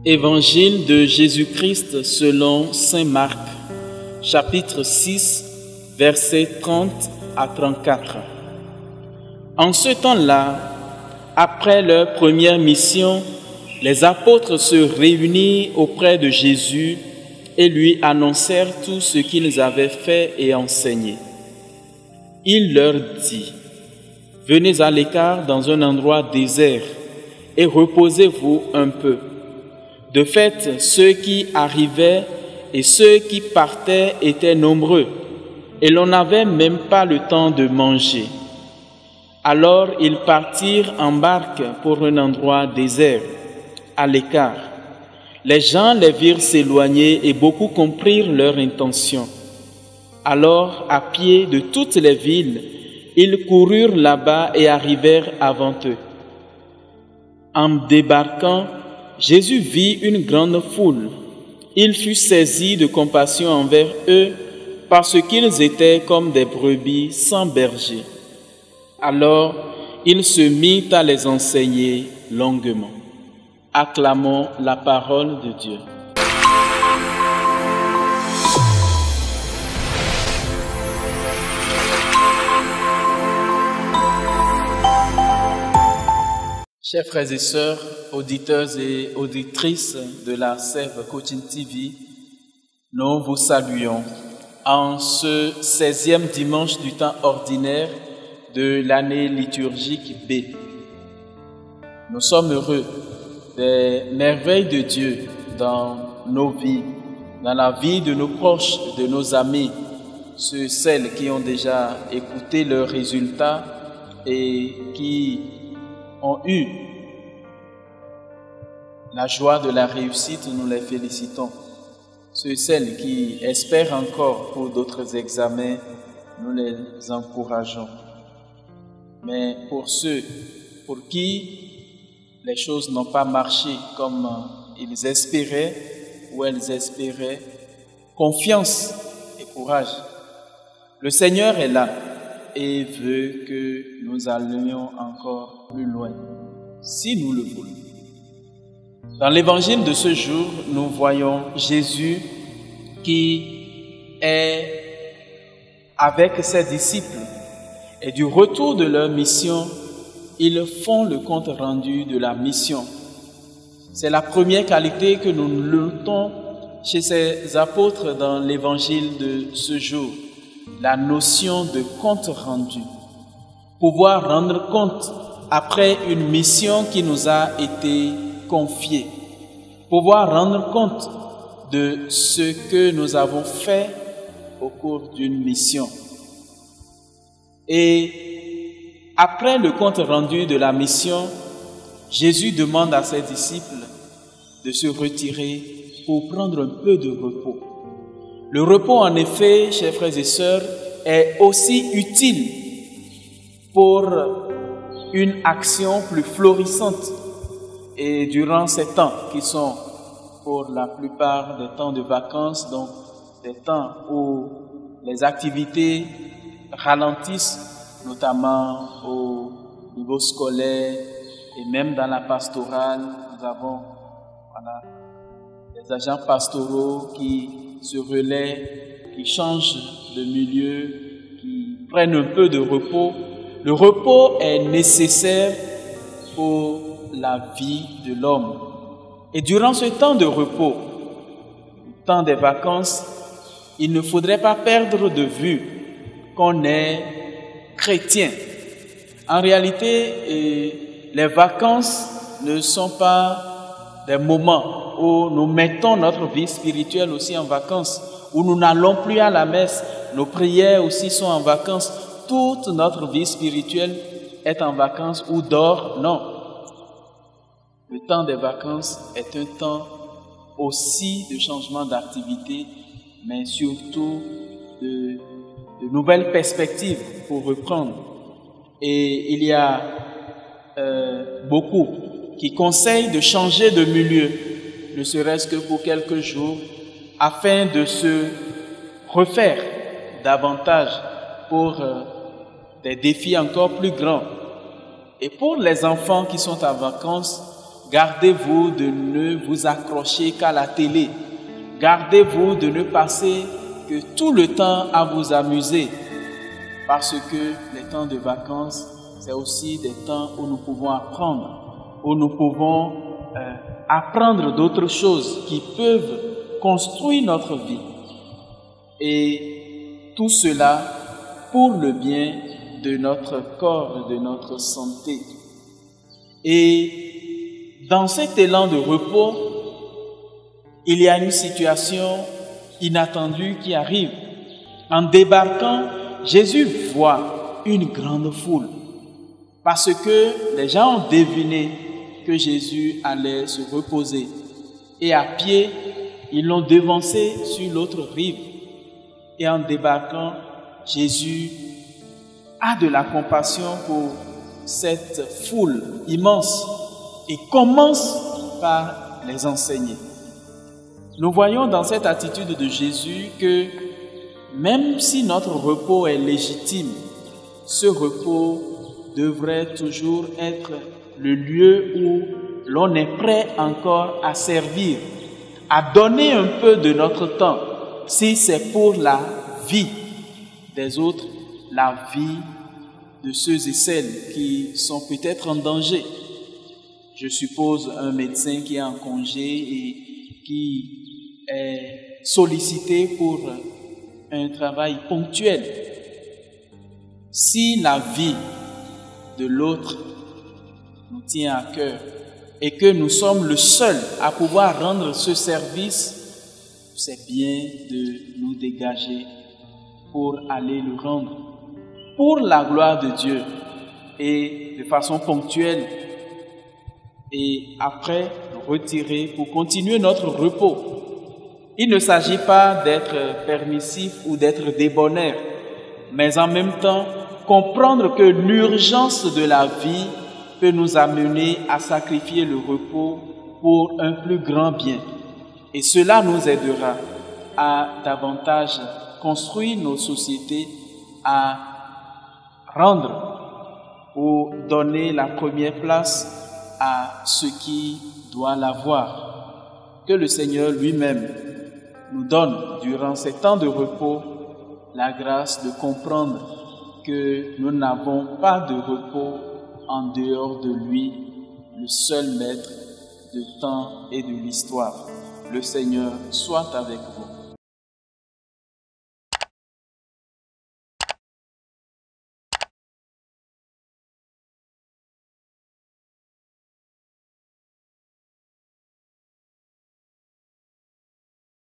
Évangile de Jésus-Christ selon saint Marc, chapitre 6, versets 30 à 34. En ce temps-là, après leur première mission, les apôtres se réunirent auprès de Jésus et lui annoncèrent tout ce qu'ils avaient fait et enseigné. Il leur dit: « Venez à l'écart dans un endroit désert et reposez-vous un peu. » De fait, ceux qui arrivaient et ceux qui partaient étaient nombreux, et l'on n'avait même pas le temps de manger. Alors ils partirent en barque pour un endroit désert, à l'écart. Les gens les virent s'éloigner et beaucoup comprirent leur intention. Alors, à pied de toutes les villes, ils coururent là-bas et arrivèrent avant eux. En débarquant, Jésus vit une grande foule. Il fut saisi de compassion envers eux parce qu'ils étaient comme des brebis sans berger. Alors, il se mit à les enseigner longuement. Acclamons la parole de Dieu. Chers frères et sœurs, auditeurs et auditrices de la Sève Coaching TV, nous vous saluons en ce 16e dimanche du temps ordinaire de l'année liturgique B. Nous sommes heureux des merveilles de Dieu dans nos vies, dans la vie de nos proches, de nos amis, ceux, celles qui ont déjà écouté leurs résultats et qui ont eu la joie de la réussite, nous les félicitons. Ceux et celles qui espèrent encore pour d'autres examens, nous les encourageons. Mais pour ceux pour qui les choses n'ont pas marché comme ils espéraient ou elles espéraient, confiance et courage. Le Seigneur est là et veut que nous allions encore plus loin, si nous le voulons. Dans l'évangile de ce jour, nous voyons Jésus qui est avec ses disciples et du retour de leur mission, ils font le compte rendu de la mission. C'est la première qualité que nous notons chez ces apôtres dans l'évangile de ce jour, la notion de compte rendu. Pouvoir rendre compte après une mission qui nous a été confiée. Pouvoir rendre compte de ce que nous avons fait au cours d'une mission. Et après le compte rendu de la mission, Jésus demande à ses disciples de se retirer pour prendre un peu de repos. Le repos, en effet, chers frères et sœurs, est aussi utile pour une action plus florissante. Et durant ces temps qui sont pour la plupart des temps de vacances, donc des temps où les activités ralentissent, notamment au niveau scolaire et même dans la pastorale, nous avons des agents pastoraux qui se relaient, qui changent de milieu, qui prennent un peu de repos. Le repos est nécessaire pour la vie de l'homme. Et durant ce temps de repos, le temps des vacances, il ne faudrait pas perdre de vue qu'on est chrétien. En réalité, les vacances ne sont pas des moments où nous mettons notre vie spirituelle aussi en vacances, où nous n'allons plus à la messe, nos prières aussi sont en vacances, toute notre vie spirituelle est en vacances ou dehors. Non. Le temps des vacances est un temps aussi de changement d'activité, mais surtout de nouvelles perspectives pour reprendre. Et il y a beaucoup qui conseillent de changer de milieu, ne serait-ce que pour quelques jours, afin de se refaire davantage pour des défis encore plus grands. Et pour les enfants qui sont en vacances, Gardez-vous de ne vous accrocher qu'à la télé. Gardez-vous de ne passer que tout le temps à vous amuser. Parce que les temps de vacances, c'est aussi des temps où nous pouvons apprendre, où nous pouvons apprendre d'autres choses qui peuvent construire notre vie. Et tout cela pour le bien de notre corps, de notre santé. Et dans cet élan de repos, il y a une situation inattendue qui arrive. En débarquant, Jésus voit une grande foule parce que les gens ont deviné que Jésus allait se reposer. Et à pied, ils l'ont devancé sur l'autre rive. Et en débarquant, Jésus a de la compassion pour cette foule immense et commence par les enseigner. Nous voyons dans cette attitude de Jésus que même si notre repos est légitime, ce repos devrait toujours être le lieu où l'on est prêt encore à servir, à donner un peu de notre temps, si c'est pour la vie des autres, la vie de ceux et celles qui sont peut-être en danger. Je suppose un médecin qui est en congé et qui est sollicité pour un travail ponctuel. Si la vie de l'autre nous tient à cœur et que nous sommes le seul à pouvoir rendre ce service, c'est bien de nous dégager pour aller le rendre pour la gloire de Dieu et de façon ponctuelle et après retirer pour continuer notre repos. Il ne s'agit pas d'être permissif ou d'être débonnaire, mais en même temps comprendre que l'urgence de la vie peut nous amener à sacrifier le repos pour un plus grand bien. Et cela nous aidera à davantage construire nos sociétés, à rendre ou donner la première place à ce qui doit l'avoir. Que le Seigneur lui-même nous donne, durant ces temps de repos, la grâce de comprendre que nous n'avons pas de repos en dehors de lui, le seul maître de temps et de l'histoire. Le Seigneur soit avec vous.